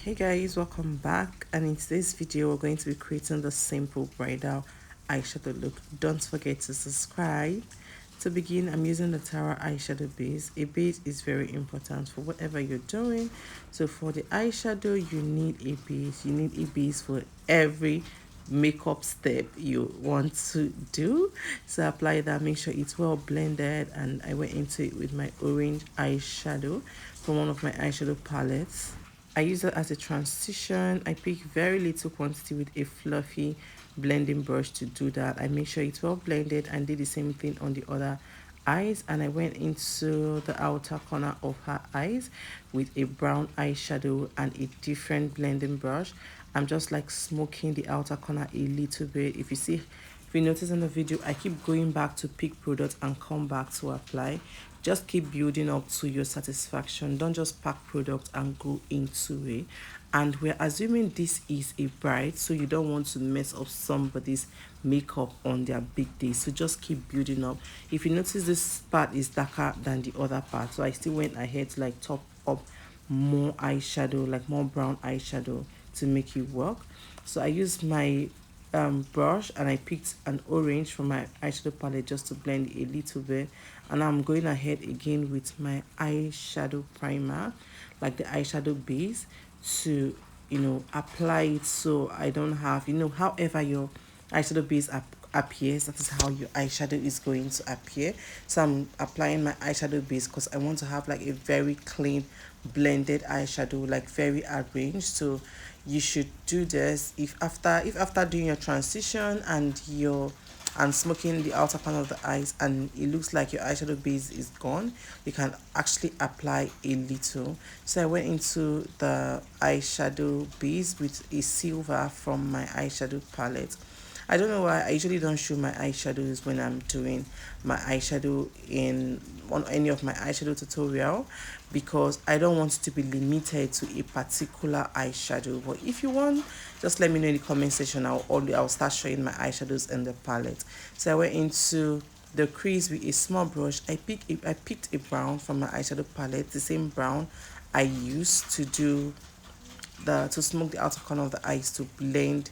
Hey guys, welcome back, and in today's video we're going to be creating the simple bridal eyeshadow look. Don't forget to subscribe. To begin, I'm using the Tara eyeshadow base. A base is very important for whatever you're doing. So for the eyeshadow, you need a base. You need a base for every makeup step you want to do. So apply that, make sure it's well blended, and I went into it with my orange eyeshadow from one of my eyeshadow palettes. I use it as a transition. I pick very little quantity with a fluffy blending brush to do that. I make sure it's well blended and did the same thing on the other eyes, and I went into the outer corner of her eyes with a brown eyeshadow and a different blending brush. I'm just like smoking the outer corner a little bit. If you notice in the video, I keep going back to pick product and come back to apply. Just keep building up to your satisfaction. Don't just pack product and go into it. And we're assuming this is a bride, so you don't want to mess up somebody's makeup on their big day. So just keep building up. If you notice, this part is darker than the other part, so I still went ahead to like top up more eyeshadow, like more brown eyeshadow, to make it work. So I used my brush and I picked an orange from my eyeshadow palette just to blend a little bit, and I'm going ahead again with my eyeshadow primer, like the eyeshadow base, to apply it, so I don't have, however your eyeshadow base appears, that is how your eyeshadow is going to appear. So I'm applying my eyeshadow base because I want to have like a very clean blended eyeshadow, like very arranged. So you should do this if after doing your transition and smoking the outer corner of the eyes and it looks like your eyeshadow base is gone, you can actually apply a little. So I went into the eyeshadow base with a silver from my eyeshadow palette. I don't know why I usually don't show my eyeshadows when I'm doing my eyeshadow on any of my eyeshadow tutorial, because I don't want it to be limited to a particular eyeshadow. But if you want, just let me know in the comment section. I'll start showing my eyeshadows in the palette. So I went into the crease with a small brush. I picked a brown from my eyeshadow palette, the same brown I used to smoke the outer corner of the eyes, to blend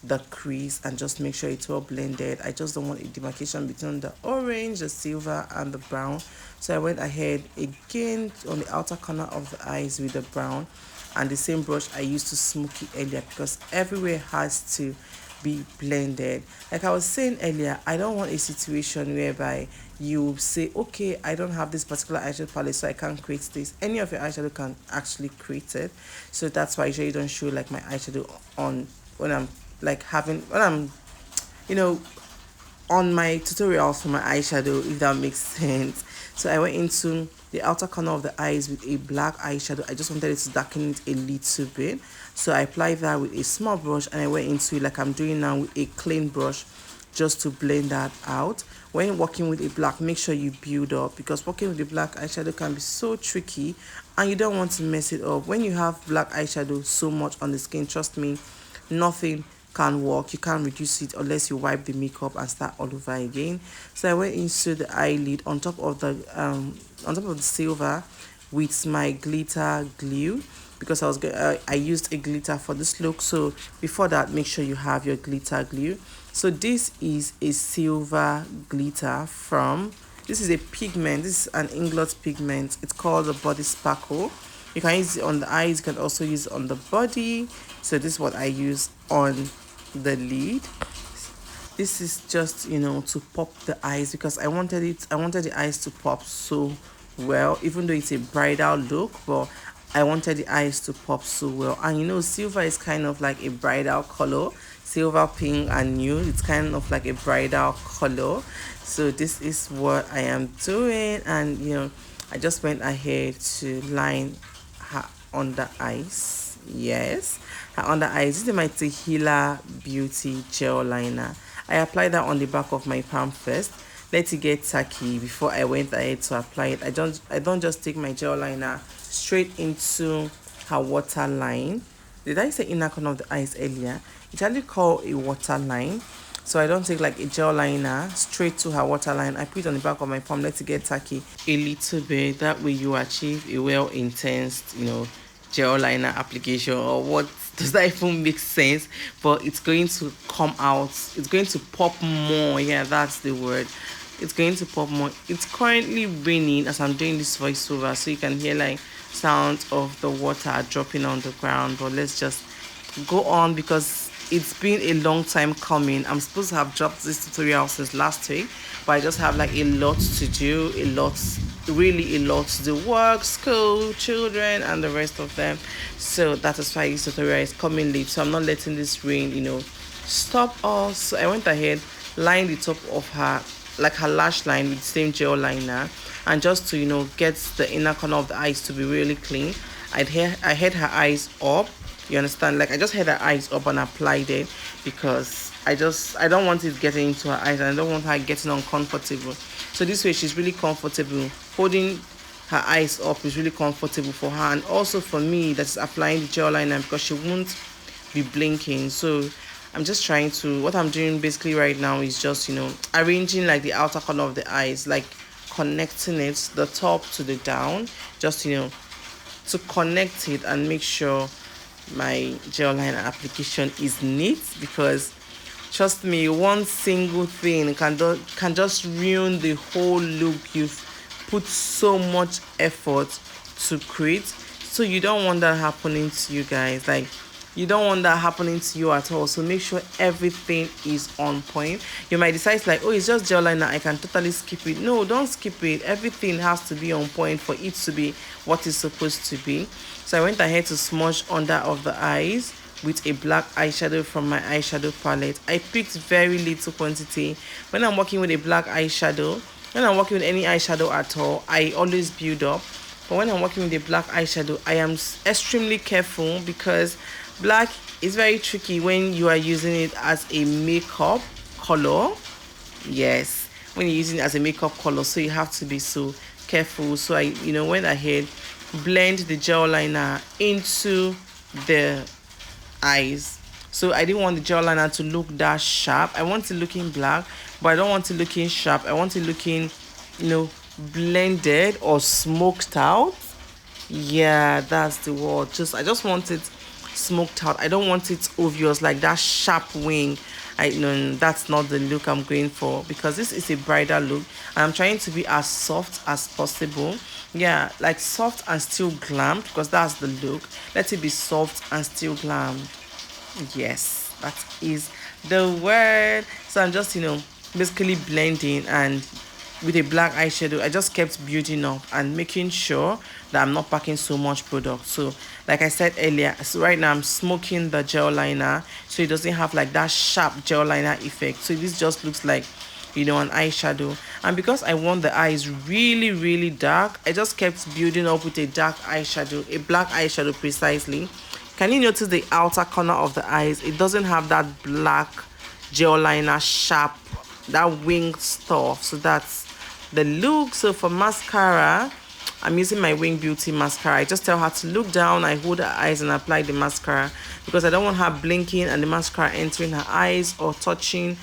the crease and just make sure it's well blended. I just don't want a demarcation between the orange, the silver, and the brown. So I went ahead again on the outer corner of the eyes with the brown and the same brush I used to smoke it earlier, because everywhere has to be blended. Like I was saying earlier, I don't want a situation whereby you say, okay, I don't have this particular eyeshadow palette, so I can't create this. Any of your eyeshadow can actually create it. So that's why I usually don't show like my eyeshadow on when I'm on my tutorials for my eyeshadow, if that makes sense. So I went into the outer corner of the eyes with a black eyeshadow. I just wanted it to darken it a little bit, so I applied that with a small brush, and I went into it like I'm doing now with a clean brush just to blend that out. When working with a black, make sure you build up, because working with the black eyeshadow can be so tricky and you don't want to mess it up. When you have black eyeshadow so much on the skin, trust me, nothing can work. You can't reduce it unless you wipe the makeup and start all over again. So I went into the eyelid on top of the silver with my glitter glue, because I used a glitter for this look. So before that, make sure you have your glitter glue. So this is a silver glitter this is a pigment. This is an Inglot pigment. It's called the Body Sparkle. You can use it on the eyes, you can also use it on the body. So this is what I use on the lid. This is just to pop the eyes, because I wanted the eyes to pop so well, even though it's a bridal look, but I wanted the eyes to pop so well. And silver is kind of like a bridal color. Silver, pink, and nude, it's kind of like a bridal color. So this is what I am doing, and I just went ahead to line her under eyes. Yes, her under eyes. This is my Tehila Beauty gel liner. I applied that on the back of my palm first. Let it get tacky before I went ahead to apply it. I don't just take my gel liner straight into her waterline. Did I say inner corner of the eyes earlier? It's actually called a waterline. So I don't take like a gel liner straight to her waterline. I put it on the back of my palm, let it get tacky a little bit. That way you achieve a well intense, gel liner application, or what does that even make sense? But it's going to come out, it's going to pop more. Yeah, that's the word. It's going to pop more. It's currently raining as I'm doing this voiceover, so you can hear like sounds of the water dropping on the ground. But let's just go on because it's been a long time coming. I'm supposed to have dropped this tutorial since last week, but I just have like a lot to do, really a lot to do: work, school, children, and the rest of them. So that is why this tutorial is coming late. So I'm not letting this rain, stop us. So I went ahead, lined the top of her, like her lash line, with the same gel liner, and just to get the inner corner of the eyes to be really clean. I had her eyes up. You understand? Like, I just had her eyes up and applied it because I don't want it getting into her eyes, and I don't want her getting uncomfortable. So this way she's really comfortable. Holding her eyes up is really comfortable for her, and also for me that's applying the gel liner, because she won't be blinking. So I'm just trying to, what I'm doing basically right now is just arranging like the outer corner of the eyes, like connecting it, the top to the down, just to connect it and make sure my gel liner application is neat. Because trust me, one single thing can just ruin the whole look you've put so much effort to create. So you don't want that happening to you guys. Like, you don't want that happening to you at all. So make sure everything is on point. You might decide like, oh, it's just gel liner, I can totally skip it. No, don't skip it. Everything has to be on point for it to be what it's supposed to be. So I went ahead to smudge under of the eyes with a black eyeshadow from my eyeshadow palette. I picked very little quantity. When I'm working with a black eyeshadow, when I'm working with any eyeshadow at all, I always build up. But when I'm working with a black eyeshadow, I am extremely careful, because black is very tricky when you are using it as a makeup color. Yes, when you're using it as a makeup color, so you have to be so careful. So I went ahead, blend the gel liner into the eyes. So I didn't want the gel liner to look that sharp. I want it looking black, but I don't want it looking sharp. I want it looking blended or smoked out. Yeah, that's the word. I just want it smoked out. I don't want it obvious, like that sharp wing. That's not the look I'm going for, because this is a bridal look and I'm trying to be as soft as possible. Yeah, like soft and still glam, because that's the look. Let it be soft and still glam. Yes, that is the word. So I'm just basically blending, and with a black eyeshadow I just kept building up and making sure that I'm not packing so much product. So like I said earlier, so right now I'm smoking the gel liner, so it doesn't have like that sharp gel liner effect. So this just looks like an eyeshadow. And because I want the eyes really, really dark, I just kept building up with a dark eyeshadow, a black eyeshadow precisely. Can you notice the outer corner of the eyes? It doesn't have that black gel liner sharp, that winged stuff. So that's the look. So for mascara, I'm using my Wing Beauty mascara. I just tell her to look down, I hold her eyes and apply the mascara, because I don't want her blinking and the mascara entering her eyes or touching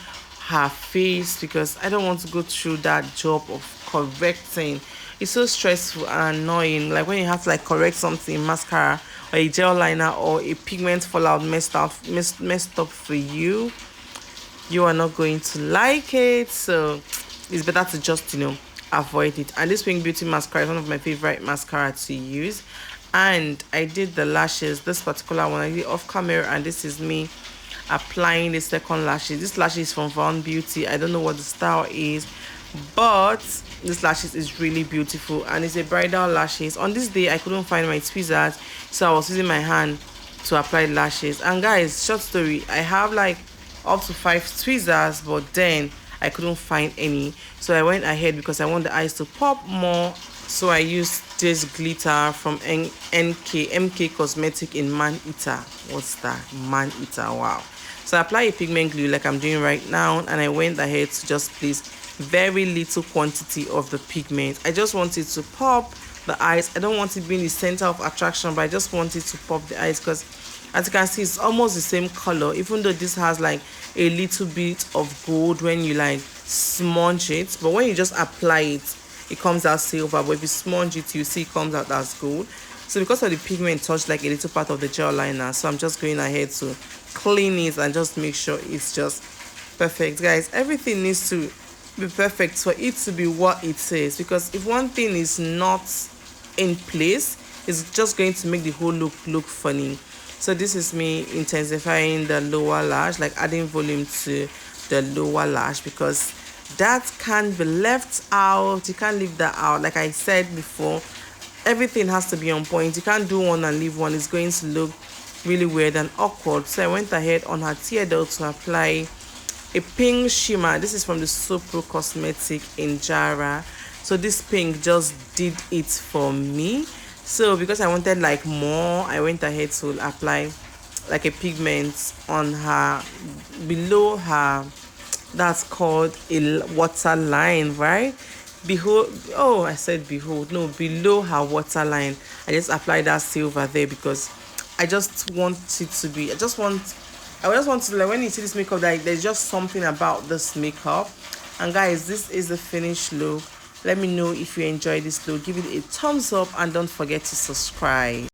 her face, because I don't want to go through that job of correcting. It's so stressful and annoying, like when you have to like correct something, mascara or a gel liner or a pigment fallout messed up for you. You are not going to like it. So it's better to just avoid it. And this Wing Beauty mascara is one of my favorite mascara to use. And I did the lashes, this particular one I did off camera, and this is me applying the second lashes. This lashes is from Von Beauty. I don't know what the style is, but this lashes is really beautiful, and it's a bridal lashes. On this day I couldn't find my tweezers, so I was using my hand to apply lashes. And guys, short story, I have like up to 5 tweezers, but then I couldn't find any. So I went ahead, because I want the eyes to pop more, so I used this glitter from MK Cosmetic in Man Eater. What's that? Man Eater. Wow. So I apply a pigment glue like I'm doing right now, and I went ahead to just place very little quantity of the pigment. I just want it to pop the eyes. I don't want it being the center of attraction, but I just want it to pop the eyes, because as you can see, it's almost the same color, even though this has like a little bit of gold when you like smudge it. But when you just apply it, it comes out silver. But if you smudge it, you see it comes out as gold. So because of the pigment touched like a little part of the gel liner, so I'm just going ahead to clean it and just make sure it's just perfect. Guys, everything needs to be perfect for it to be what it says, because if one thing is not in place, it's just going to make the whole look funny. So this is me intensifying the lower lash, like adding volume to the lower lash, because that can't be left out. You can't leave that out. Like I said before, everything has to be on point. You can't do one and leave one. It's going to look really weird and awkward. So I went ahead on her tear duct to apply a pink shimmer. This is from the So Pro Cosmetic in Jara. So this pink just did it for me. So because I wanted like more, I went ahead to apply like a pigment on her, below her, that's called a waterline, right? Behold, oh, I said behold, no, below her waterline. I just applied that silver there because I just want it to be, I just want to, like, when you see this makeup, like there's just something about this makeup. And guys, this is the finished look. Let me know if you enjoyed this look. Give it a thumbs up and don't forget to subscribe.